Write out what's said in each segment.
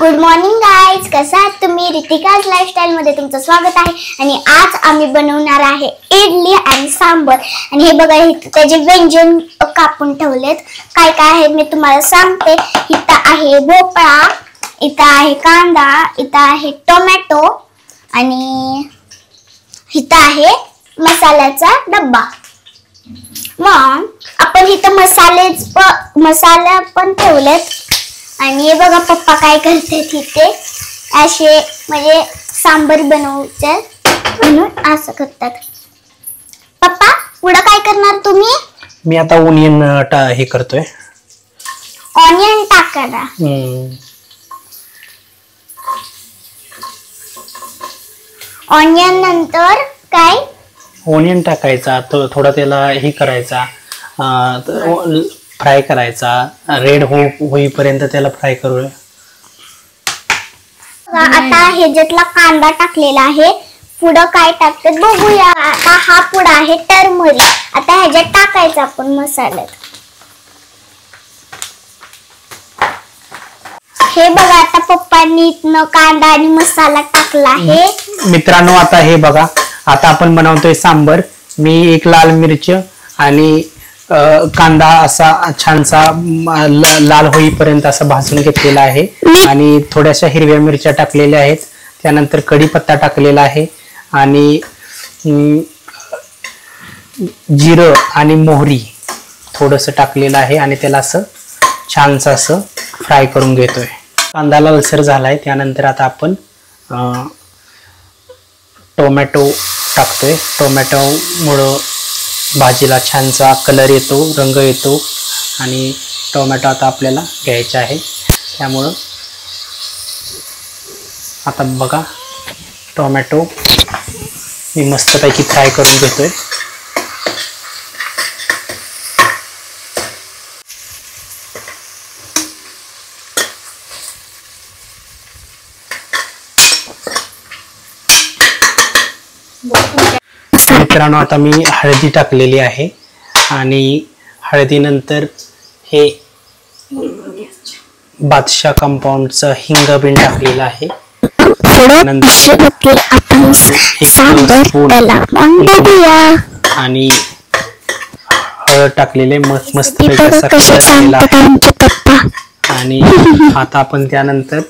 Good morning guys, कसा आहात तुम्ही? रितिकाज लाईफस्टाईल मध्ये तुमचं स्वागत आहे. आणि आज आम्ही बनवणार आहे इडली आणि सांबर. आणि हे बघा, त्याचे व्यंजन कापून ठेवलेत. काय काय आहे मी तुम्हाला सांगते. इथं आहे भोपळा, इथं आहे कांदा, इथं आहे टोमॅटो आणि इथं आहे मसाल्याचा डब्बा. मग आपण इथं मसाला पण ठेवलेत. आणि हे बघा पप्पा काय करते तिथे असे म्हणजे सांबर बनवते म्हणून असं करतात. पप्पा पुढे काय करणार तुम्ही? मी आता ओनियन हे करतोय. ऑनियन टाकायला. ऑनियन नंतर काय? ओनियन टाकायचा, थोडा त्याला हे करायचा, फ्राय करायचा. रेड होईपर्यंत त्याला फ्राय करूया. आता ह्याच्यातला कांदा टाकलेला आहे. पुढं काय टाकतात बघूया. आता हा पुढं आहे टर्मरिक. आता ह्याच्यात टाकायचा आपण मसाल्यात. हे बघा, आता पप्पांनी इथनं कांदा आणि मसाला टाकला आहे. मित्रांनो, आता हे बघा, आता आपण बनवतोय सांबर. मी एक लाल मिरची आणि कांदा असा छानसा लाल होईपर्यंत असा भाजून घेतलेला आहे. आणि थोड्याशा हिरव्या मिरच्या टाकलेल्या आहेत. त्यानंतर कढीपत्ता टाकलेला आहे आणि जिरं आणि मोहरी थोडंसं टाकलेलं आहे. आणि त्याला असं छानसं असं फ्राय करून घेतोय. कांदा लालसर झालाय. त्यानंतर आता आपण टोमॅटो टाकतोय. टोमॅटोमुळं भाजीला छानसा कलर येतो, रंग येतो. आणि टोमॅटो आता आपल्याला घ्यायचा आहे. त्यामुळं आता बघा, टोमॅटो मी मस्तपैकी फ्राय करून घेतोय. मित्रांनो, आता मी हळदी टाकलेली आहे. आणि हळदीनंतर हे बादशाह कंपाऊंडचं हिंग बिन टाकलेलं आहे. नंतर आणि हळद टाकलेले मस्त आणि आता आपण त्यानंतर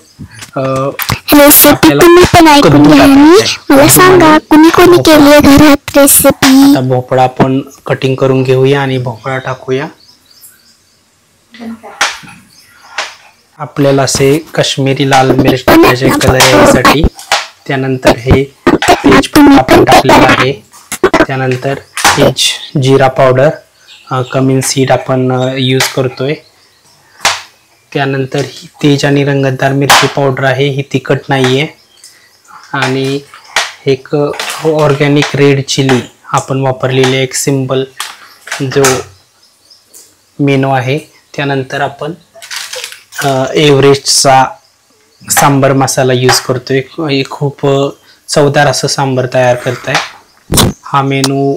मला सांगा कुणी केली घरात रेसिपी. आता भोपळा आपण कटिंग करून घेऊया आणि भोपळा टाकूया. आपल्याला असे काश्मीरी लाल मिरच टाकायचे कलर यासाठी. त्यानंतर हे तेजपत्ता आपण टाकलेला आहे. त्यानंतर जिरा पावडर, कमीन सीड आपण यूज करतोय. त्यानंतर ही तेज आणि रंगतदार मिरची पावडर आहे. ही तिखट नाहीये. आणि एक ऑर्गॅनिक रेड चिली आपण वापरलेले एक सिंपल जो मेनू आहे. त्यानंतर आपण एव्हरेस्टचा सांबर मसाला यूज करतोय. खूप चवदार असं सांबर तयार करताय. हा मेनू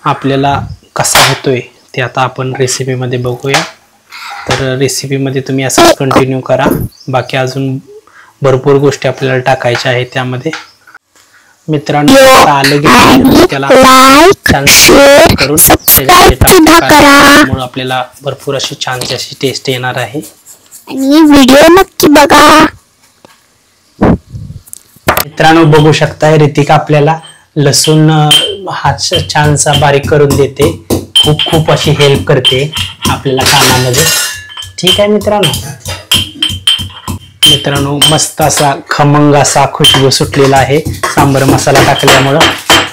आपल्याला कसा होतोय ते आता आपण रेसिपीमध्ये बघूया. तर रेसिपीमध्ये तुम्ही असंच कंटिन्यू करा. बाकी अजून भरपूर गोष्टी आपल्याला टाकायच्या आहेत त्यामध्ये. मित्रांनो, आलं की त्याला छान करून त्यामुळे आपल्याला भरपूर अशी छानशी अशी टेस्ट येणार आहे. आणि व्हिडिओ नक्की बघा. मित्रांनो, बघू शकताय रितिका आपल्याला लसूण हा छानसा बारीक करून देते. खूप अशी हेल्प करते आपल्याला कामामध्ये. ठीक आहे मित्रांनो, मस्त असा खमंग असा खुशबू सुटलेला आहे सांबर मसाला टाकल्यामुळं.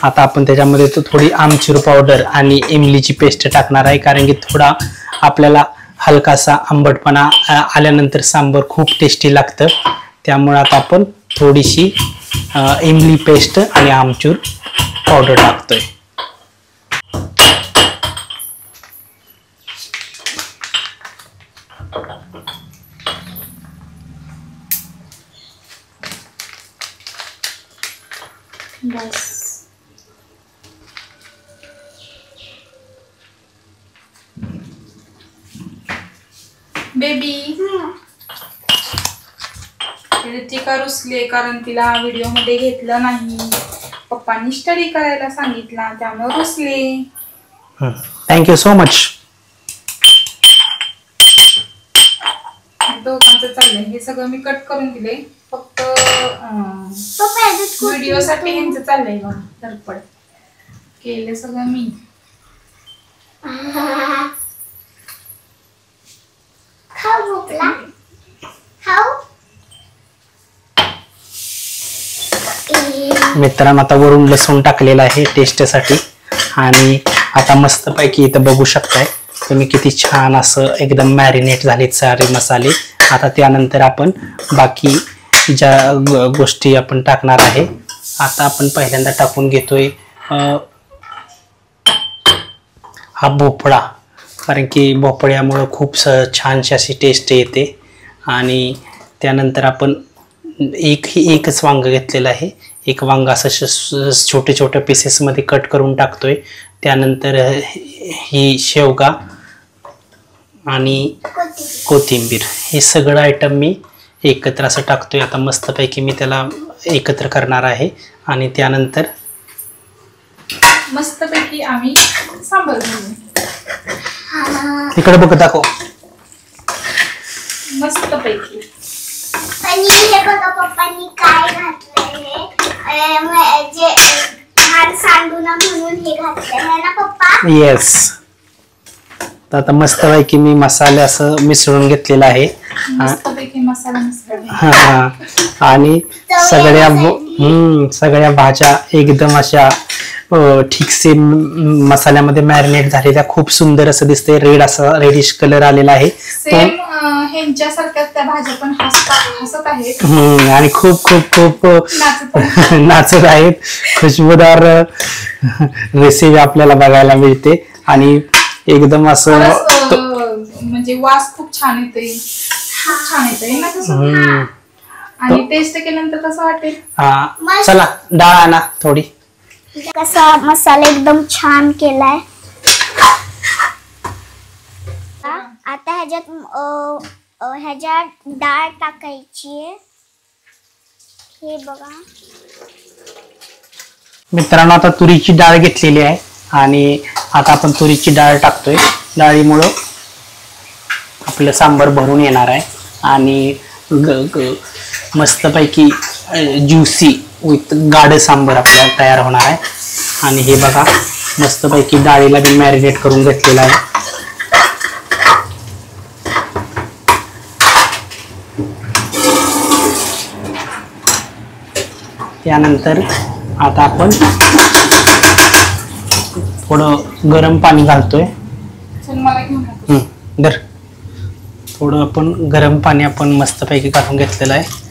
आता आपण त्याच्यामध्ये थोडी आमचूर पावडर आणि इमलीची पेस्ट टाकणार आहे. कारण की थोडा आपल्याला हलकासा आंबटपणा आल्यानंतर सांबर खूप टेस्टी लागतं. त्यामुळे आता आपण थोडीशी इमली पेस्ट आणि आमचूर पावडर टाकतोय. बेबी रितिका रुसले कारण तिला व्हिडिओ मध्ये घेतलं नाही. पप्पांनी स्टडी करायला सांगितला त्यामुळे रुसले. Thank you so much. दोघांचं चाललंय हे सगळं मी कट करून दिले. फक्त व्हिडिओ साठी ह्यांचं चाललंय बघ धडपड केलं सगळं मी. मित्रांनो आता वरून लसूण टाकलेला आहे टेस्टसाठी. आणि आता मस्तपैकी इथं बघू शकताय तुम्ही किती छान असं एकदम मॅरिनेट झालेत सारे मसाले. आता त्यानंतर आपण बाकी ज्या गोष्टी आपण टाकणार आहे. आता आपण पहिल्यांदा टाकून घेतोय हा भोपळा, कारण की भोपळ्यामुळं खूप छानशी अशी टेस्ट येते. आणि त्यानंतर आपण एकच वांग घेतलेलं आहे. एक वांग असं छोटे छोटे पीसेसमध्ये कट करून टाकतोय. त्यानंतर ही शेवगा आणि कोथिंबीर हे सगळं आयटम मी एकत्र असं टाकतोय. आता मस्तपैकी मी त्याला एकत्र करणार आहे. आणि त्यानंतर मस्तपैकी आम्ही सांबार बनवू. इकडे बघ दाखव. मस्तपैकी आणि हे बघा पप्पांनी काय घातलंय जे छान सांडूना म्हणून हे घातलंय ना पप्पा. येस. आता मस्तपैकी मी मसाले असं मिसळून घेतलेला आहे. मस्तपैकी मसाला मिसळला. हा आणि सगळ्या भाज्या एकदम अशा ठीकसे मसाल्यामध्ये मॅरिनेट झालेल्या. खूप सुंदर असं दिसतंय. रेडिश कलर आलेला आहे. सेम ह्यांच्यासारख्याच त्या भाज्या पण हसत आहेत आणि खूप खूप खूप नाचत आहेत. खुशबूदार रेसिपी आपल्याला बघायला मिळते. आणि एकदम असं म्हणजे वास खूप छान येतोय. खूप छान येतोय ना तसं. आणि टेस्ट केल्यानंतर कसं वाटेल. चला डाळ आणा थोडी. कसा मसाला एकदम छान केलाय. आता ह्याच्यात डाळ टाकायची आहे. हे बघा मित्रांनो आता तुरीची डाळ घेतलेली आहे. आणि आता आपण तुरीची डाळ टाकतोय. डाळीमुळं आपलं सांबार भरून येणार आहे. आणि मस्तपैकी ज्युसी विथ गाढ सांबार आपल्याला तयार होणार आहे. आणि हे बघा मस्तपैकी डाळीला मी मॅरिनेट करून घेतलेलं आहे. त्यानंतर आता आपण थोडं गरम पाणी घालतोय. थोडं आपण गरम पाणी आपण मस्तपैकी घालून घेतलेलं आहे.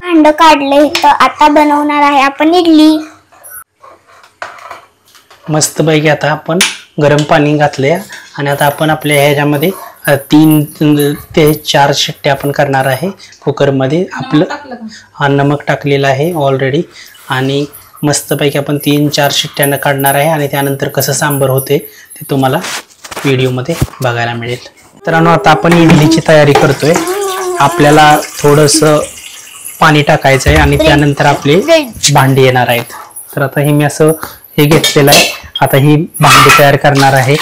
भांड काढलंय तर आता बनवणार आहे आपण इडली. मस्तपैकी आता आपण गरम पाणी घातले. आणि आता आपण आपल्या ह्याच्यामध्ये 3 ते 4 शिट्ट्या आपण करणार आहे कुकरमध्ये. आपलं नमक टाकलेलं आहे ऑलरेडी. आणि मस्तपैकी आपण 3-4 शिट्ट्यानं काढणार आहे. आणि त्यानंतर कसं सांबर होते ते तुम्हाला व्हिडिओमध्ये बघायला मिळेल. मित्रांनो आता आपण इडलीची तयारी करतोय. आपल्याला थोडंसं पाणी टाकायचं आहे. आणि त्यानंतर आपले भांडी येणार आहेत. तर आता हे मी असं हे घेतलेलं आहे. आता ही भांडी तयार करणार आहे.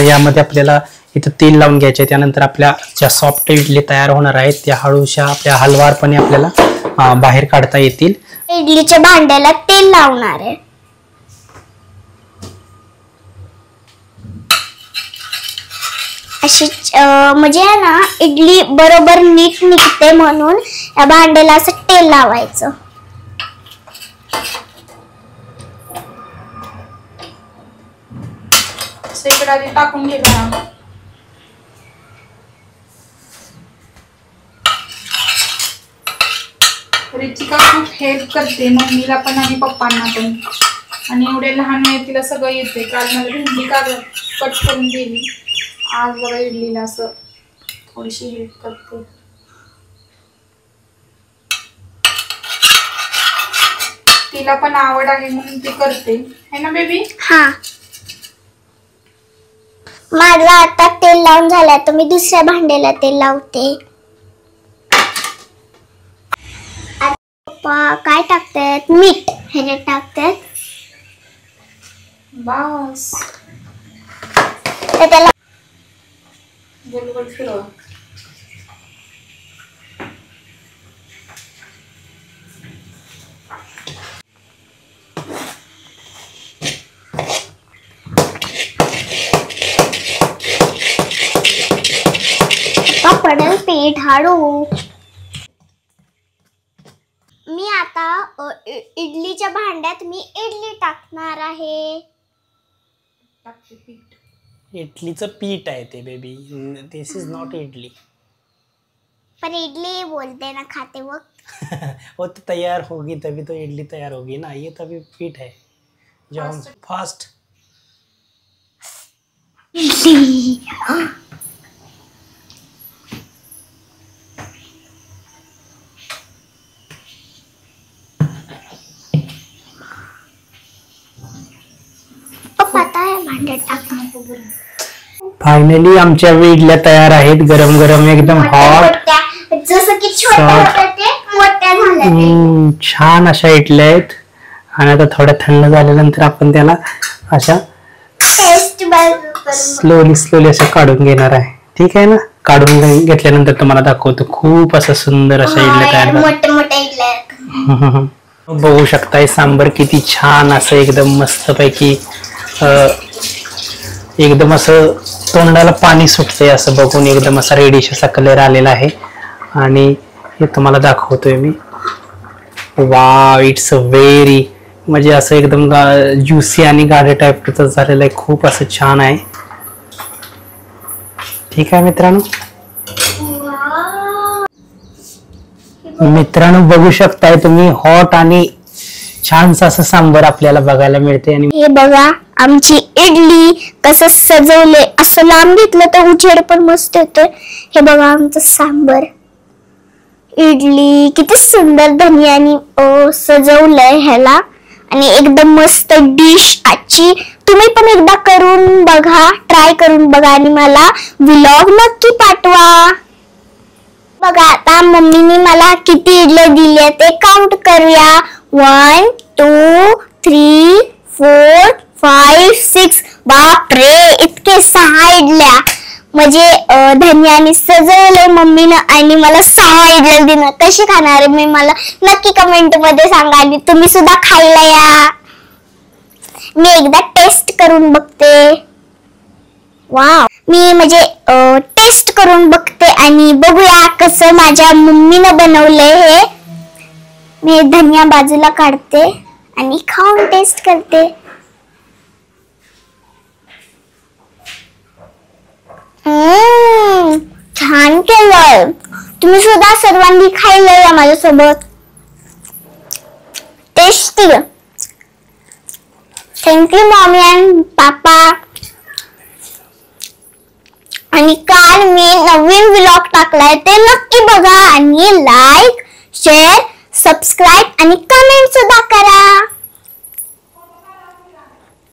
यामध्ये आपल्याला इथं तेल लावून घ्यायचे. त्यानंतर आपल्या ज्या सॉफ्ट इडली तयार होणार आहेत त्या हळूशा आपल्या हलवारपणे आपल्याला बाहेर काढता येतील. इडलीच्या भांड्याला तेल लावणार आहे. अशी म्हणजे ना इडली बरोबर नीट निघते म्हणून या भांड्याला असं तेल लावायचं. इकडे टाकून घे बघा. रितिका खूप हेल्प करते मम्मीला पण आणि पप्पांना पण. आणि एवढे लहान आहे तिला सगळं येते. काल मला भेंडी कट करून दिली. आज बघा इडलीला असं थोडीशी हेल्प करते. तिला पण आवड आहे म्हणून ती करते है ना बेबी. हा मला आता तेल लावून झालं तर मी दुसऱ्या भांड्याला तेल लावते. पप्पा काय टाकतात? मीठ ह्याच्यात टाकतात. बस तर त्याला गोल गोल फिरवा. पडेल पीठ हळू. मी आता इडलीच्या भांड्यात मी इडली टाकणार आहे. टाकते पीठ. इडलीचं पीठ आहे ते baby. This is not idli. पर इडली बोलते ना खाते वक्त. वो तो तैयार होगी तभी तो इडली तैयार होगी ना. ये तभी पीठ है जो हम फास्ट. इडली पता है भांड्यात टाकणार. फायनली आमच्या इडल्या तयार आहेत. गरम गरम एकदम हॉट. जसं की छोट्या होत्या ते मोठ्या झाल्या. छान अशा इडल्या आहेत. आणि आता थोड्या थंड झाल्यानंतर आपण त्याला अशा टेस्ट स्लोली अशा काढून घेणार आहे. ठीक आहे ना. काढून घेतल्यानंतर तुम्हाला दाखवतो. खूप असं सुंदर अशा इडल्या तयार झाल्या. मोठ्या मोठ्या इडल्या. बघू शकताय सांबर किती छान असं एकदम मस्त पैकी एकदम असं तोंडाला पाणी सुटतंय असं बघून. एकदम असा रेडिश असा कलर आलेला आहे. आणि हे तुम्हाला दाखवतोय मी. वाव, इट्स अ व्हेरी म्हणजे असं एकदम ज्युसी आणि गाढे टाईपचं झालेलं आहे. खूप असं छान आहे. ठीक आहे मित्रांनो. मित्रांनो बघू शकताय तुम्ही हॉट आणि छानस असं सांबर आपल्याला बघायला मिळते. आणि हे बघा आमची इडली कसं सजवले. असं लांब घेतलं तर उजेड पण मस्त येतोय. हे बघा आमचं सांबर. इडली किती सुंदर धनियानी सजवलंय ह्याला. आणि एकदम मस्त डिश आजची. तुम्ही पण एकदा करून बघा, ट्राय करून बघा आणि मला व्लॉग नक्की पाठवा. बघा आता मम्मीने मला किती इडल्या दिल्या ते काउंट करूया. 1 2 3 4 5 6. बापरे, इतके 6 इडल्या. म्हणजे धन्याने सजवलंय मम्मीनं आणि मला 6 इडल्या दिल्या. कशी खाणार मी मला नक्की कमेंट मध्ये सांगा. आणि तुम्ही सुद्धा खायला या. मी एकदा टेस्ट करून बघते. वाव, मी म्हणजे टेस्ट करून बघते आणि बघूया कसं माझ्या मम्मीनं बनवलंय हे. मी धनिया बाजूला काढते आणि खाऊन टेस्ट करते. छान केलंय. तुम्ही सुद्धा सर्वांनी खायला या माझ्यासोबत. टेस्टी. थँक्यू मम्मी अँड पापा. आणि काल मी नवीन व्लॉग टाकलाय ते नक्की बघा आणि लाईक शेअर सबस्क्राईब आणि कमेंट सुद्धा करा.